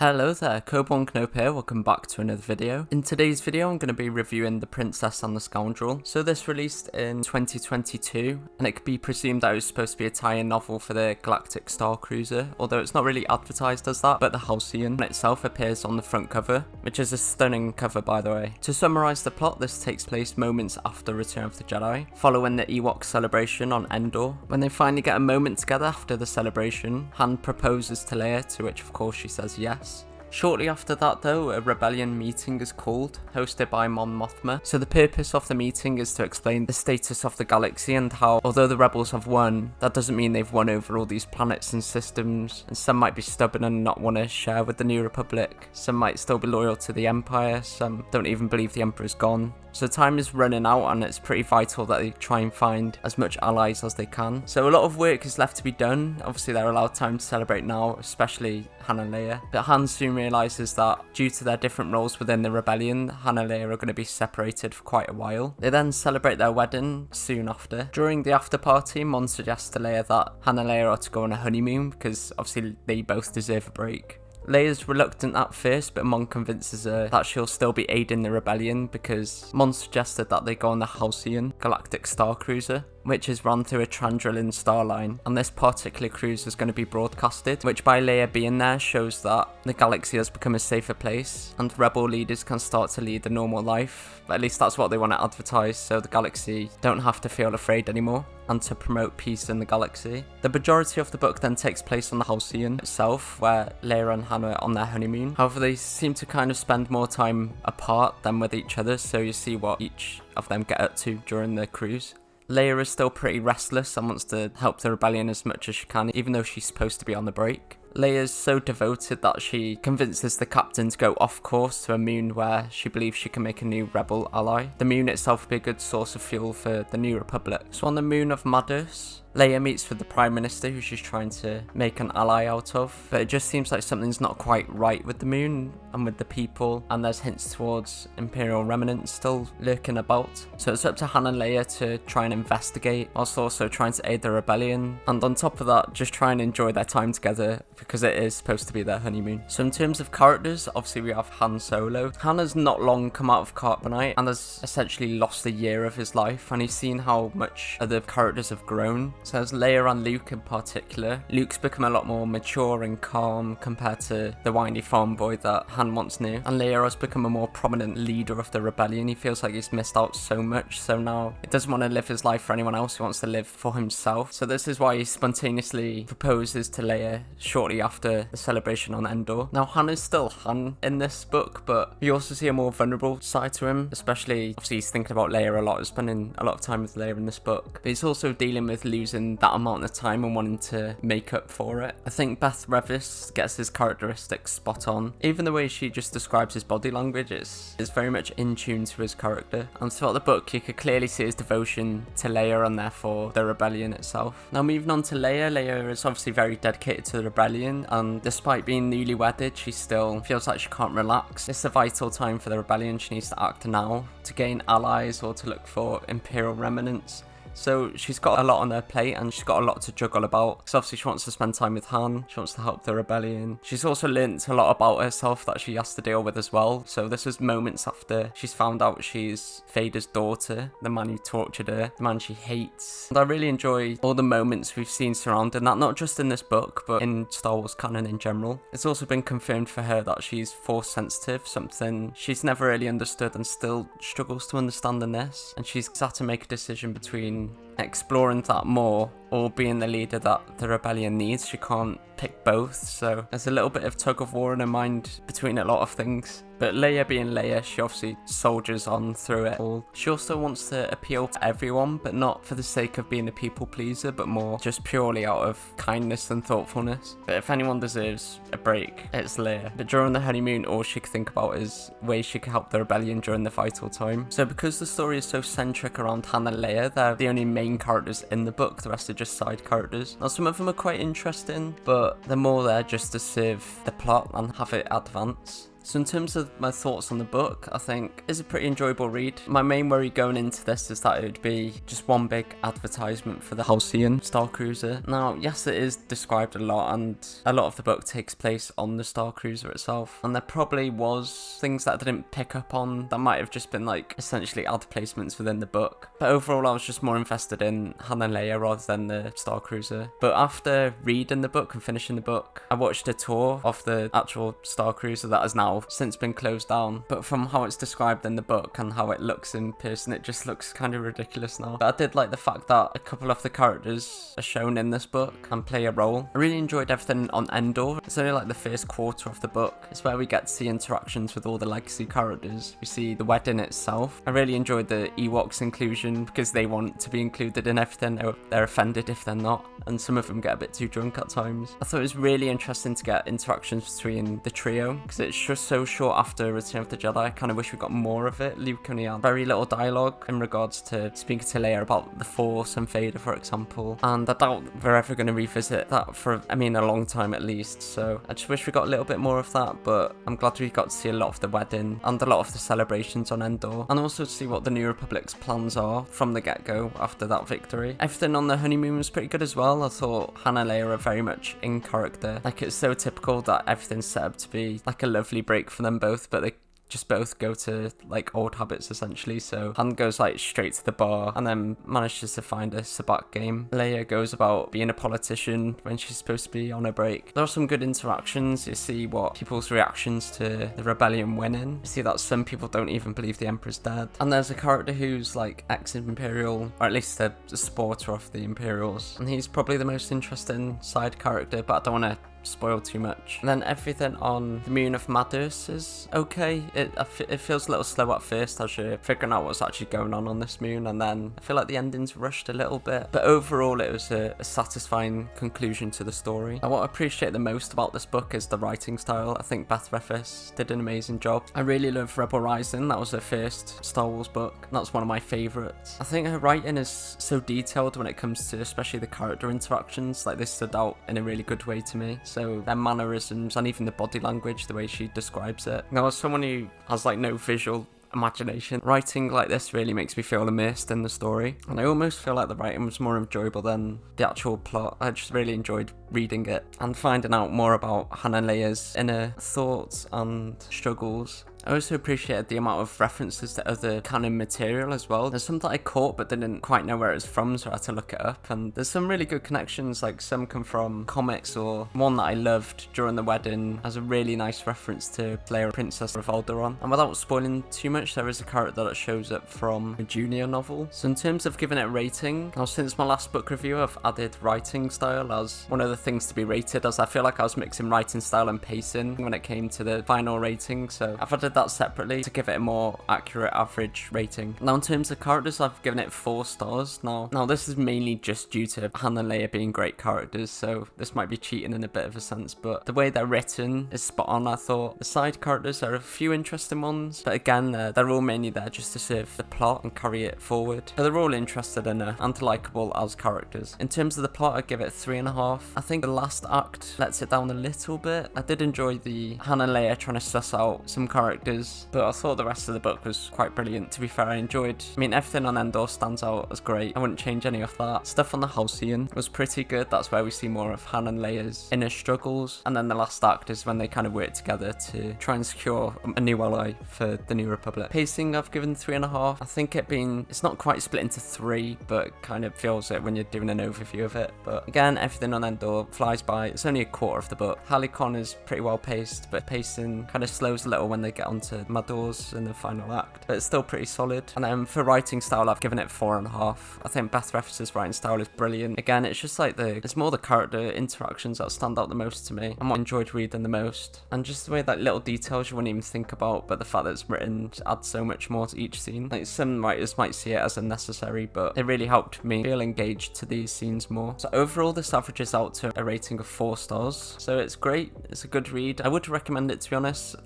Hello there, Coborn Knope here, welcome back to another video. In today's video I'm going to be reviewing The Princess and the Scoundrel. So this released in 2022 and it could be presumed that it was supposed to be a tie-in novel for the Galactic Star Cruiser, although it's not really advertised as that, but the Halcyon itself appears on the front cover, which is a stunning cover by the way. To summarise the plot, this takes place moments after Return of the Jedi, following the Ewok celebration on Endor. When they finally get a moment together after the celebration, Han proposes to Leia, to which of course she says yes. Shortly after that though, a rebellion meeting is called, hosted by Mon Mothma. So the purpose of the meeting is to explain the status of the galaxy and how, although the rebels have won, that doesn't mean they've won over all these planets and systems, and some might be stubborn and not want to share with the New Republic, some might still be loyal to the Empire, some don't even believe the Emperor's gone. So time is running out and it's pretty vital that they try and find as much allies as they can. So a lot of work is left to be done. Obviously they're allowed time to celebrate now, especially Han and Leia. But Han soon realises that due to their different roles within the rebellion, Han and Leia are going to be separated for quite a while. They then celebrate their wedding soon after. During the after party, Mon suggests to Leia that Han and Leia are to go on a honeymoon because obviously they both deserve a break. Leia's reluctant at first, but Mon convinces her that she'll still be aiding the rebellion because Mon suggested that they go on the Halcyon Galactic Star Cruiser, which is run through a Scoundrel star line, and this particular cruise is going to be broadcasted, which by Leia being there shows that the galaxy has become a safer place and rebel leaders can start to lead a normal life. At least that's what they want to advertise, so the galaxy don't have to feel afraid anymore, and to promote peace in the galaxy. The majority of the book then takes place on the Halcyon itself, where Leia and Han are on their honeymoon. However, they seem to kind of spend more time apart than with each other, so you see what each of them get up to during the cruise. Leia is still pretty restless and wants to help the rebellion as much as she can, even though she's supposed to be on the break. Leia's so devoted that she convinces the captain to go off course to a moon where she believes she can make a new rebel ally. The moon itself would be a good source of fuel for the New Republic. So on the moon of Madus, Leia meets with the Prime Minister who she's trying to make an ally out of, but it just seems like something's not quite right with the moon and with the people, and there's hints towards Imperial remnants still lurking about. So it's up to Han and Leia to try and investigate, whilst also trying to aid the rebellion, and on top of that, just try and enjoy their time together because it is supposed to be their honeymoon. So in terms of characters, obviously we have Han Solo. Han has not long come out of Carbonite and has essentially lost a year of his life, and he's seen how much other characters have grown. So there's Leia and Luke in particular. Luke's become a lot more mature and calm compared to the whiny farm boy that Han once knew. And Leia has become a more prominent leader of the rebellion. He feels like he's missed out so much, so now he doesn't want to live his life for anyone else, he wants to live for himself. So this is why he spontaneously proposes to Leia shortly after the celebration on Endor. Now Han is still Han in this book, but we also see a more vulnerable side to him, especially obviously he's thinking about Leia a lot, he's spending a lot of time with Leia in this book, but he's also dealing with losing that amount of time and wanting to make up for it. I think Beth Revis gets his characteristics spot on. Even the way she just describes his body language is very much in tune to his character, and throughout the book you could clearly see his devotion to Leia and therefore the rebellion itself. Now moving on to Leia, Leia is obviously very dedicated to the rebellion, and despite being newly wedded she still feels like she can't relax. It's a vital time for the rebellion, she needs to act now to gain allies or to look for Imperial remnants. So she's got a lot on her plate and she's got a lot to juggle about. Because obviously she wants to spend time with Han, she wants to help the rebellion. She's also learnt a lot about herself that she has to deal with as well. So this is moments after she's found out she's Vader's daughter, the man who tortured her, the man she hates. And I really enjoy all the moments we've seen surrounding that, not just in this book, but in Star Wars canon in general. It's also been confirmed for her that she's force sensitive, something she's never really understood and still struggles to understand in this. And she's had to make a decision between exploring that more or being the leader that the rebellion needs. She can't pick both, so there's a little bit of tug of war in her mind between a lot of things. But Leia being Leia, she obviously soldiers on through it all. She also wants to appeal to everyone, but not for the sake of being a people pleaser, but more just purely out of kindness and thoughtfulness. But if anyone deserves a break, it's Leia. But during the honeymoon, all she could think about is ways she could help the rebellion during the vital time. So because the story is so centric around Han and Leia, they're the only main characters in the book, the rest are just side characters. Now some of them are quite interesting, but they're more there just to serve the plot and have it advance. So in terms of my thoughts on the book, I think it's a pretty enjoyable read. My main worry going into this is that it would be just one big advertisement for the Halcyon Star Cruiser. Now, yes, it is described a lot, and a lot of the book takes place on the Star Cruiser itself, and there probably was things that I didn't pick up on that might have just been like essentially ad placements within the book. But overall, I was just more invested in Han and Leia rather than the Star Cruiser. But after reading the book and finishing the book, I watched a tour of the actual Star Cruiser that has now since been closed down. But from how it's described in the book and how it looks in person, it just looks kind of ridiculous now. But I did like the fact that a couple of the characters are shown in this book and play a role. I really enjoyed everything on Endor. It's only like the first quarter of the book. It's where we get to see interactions with all the legacy characters. We see the wedding itself. I really enjoyed the Ewoks inclusion because they want to be included in everything. They're offended if they're not, and some of them get a bit too drunk at times. I thought it was really interesting to get interactions between the trio because it's just so short after Return of the Jedi. I kind of wish we got more of it. Luke only had very little dialogue in regards to speaking to Leia about the Force and Vader, for example, and I doubt we're ever going to revisit that for, a long time at least. So I just wish we got a little bit more of that, but I'm glad we got to see a lot of the wedding and a lot of the celebrations on Endor, and also to see what the New Republic's plans are from the get-go after that victory. Everything on the honeymoon was pretty good as well. I thought Han and Leia are very much in character. Like, it's so typical that everything's set up to be like a lovely break for them both, but they just both go to like old habits essentially. So Han goes like straight to the bar and then manages to find a sabacc game. Leia goes about being a politician when she's supposed to be on a break. There are some good interactions. You see what people's reactions to the rebellion winning. You see that some people don't even believe the Emperor's dead. And there's a character who's like ex-Imperial, or at least a supporter of the Imperials, and he's probably the most interesting side character, but I don't want to spoil too much. And then everything on the moon of Madus is okay. It feels a little slow at first as you're figuring out what's actually going on this moon, and then I feel like the ending's rushed a little bit, but overall it was a satisfying conclusion to the story. And what I appreciate the most about this book is the writing style. I think Beth Reffis did an amazing job. I really love Rebel Rising. That was her first Star Wars book, and that's one of my favourites. I think her writing is so detailed when it comes to especially the character interactions. Like, this stood out in a really good way to me. So their mannerisms and even the body language, the way she describes it. Now, as someone who has like no visual imagination, writing like this really makes me feel immersed in the story, and I almost feel like the writing was more enjoyable than the actual plot. I just really enjoyed reading it and finding out more about Han and Leia's inner thoughts and struggles. I also appreciated the amount of references to other canon material as well. There's some that I caught but didn't quite know where it was from, so I had to look it up, and there's some really good connections. Like, some come from comics, or one that I loved during the wedding has a really nice reference to Leia, Princess of Alderaan. And without spoiling too much, there is a character that shows up from a junior novel. So in terms of giving it a rating, now since my last book review I've added writing style as one of the things to be rated, as I feel like I was mixing writing style and pacing when it came to the final rating, so I've added that separately to give it a more accurate average rating. Now in terms of characters, I've given it 4 stars. Now this is mainly just due to Han and Leia being great characters, so this might be cheating in a bit of a sense, but the way they're written is spot on. I thought the side characters, there are a few interesting ones, but again they're all mainly there just to serve the plot and carry it forward, but they're all interested enough and likeable as characters. In terms of the plot, I'd give it 3.5. I think the last act lets it down a little bit. I did enjoy the Han and Leia trying to suss out some characters, but I thought the rest of the book was quite brilliant. To be fair, I enjoyed, everything on Endor stands out as great. I wouldn't change any of that. Stuff on the Halcyon was pretty good. That's where we see more of Han and Leia's inner struggles, and then the last act is when they kind of work together to try and secure a new ally for the New Republic. Pacing, I've given 3.5. I think it's not quite split into 3, but kind of feels it when you're doing an overview of it. But again, everything on Endor flies by. It's only a quarter of the book. Halicon is pretty well paced, but pacing kind of slows a little when they get onto Madors in the final act, but it's still pretty solid. And then for writing style, I've given it 4.5. I think Beth Reffis' writing style is brilliant. Again, it's just like it's more the character interactions that stand out the most to me and what I enjoyed reading the most, and just the way that little details you wouldn't even think about, but the fact that it's written adds so much more to each scene. Like, some writers might see it as unnecessary, but it really helped me feel engaged to these scenes more. So overall, this averages out to a rating of 4 stars. So it's great. It's a good read. I would recommend it, to be honest.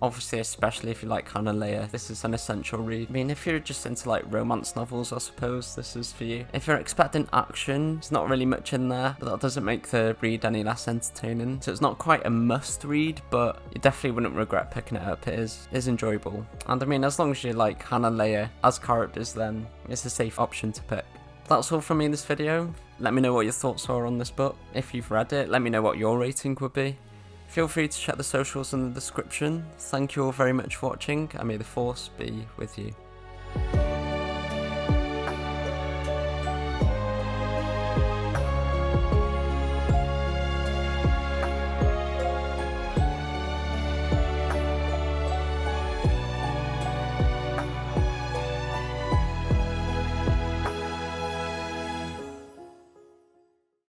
Obviously a especially if you like Hannah Leah, this is an essential read. I mean, if you're just into like romance novels, I suppose this is for you. If you're expecting action, there's not really much in there, but that doesn't make the read any less entertaining. So it's not quite a must read, but you definitely wouldn't regret picking it up. It is enjoyable. And I mean, as long as you like Hannah Leah as characters, then it's a safe option to pick. That's all from me in this video. Let me know what your thoughts are on this book. If you've read it, let me know what your rating would be. Feel free to check the socials in the description. Thank you all very much for watching, and may the force be with you.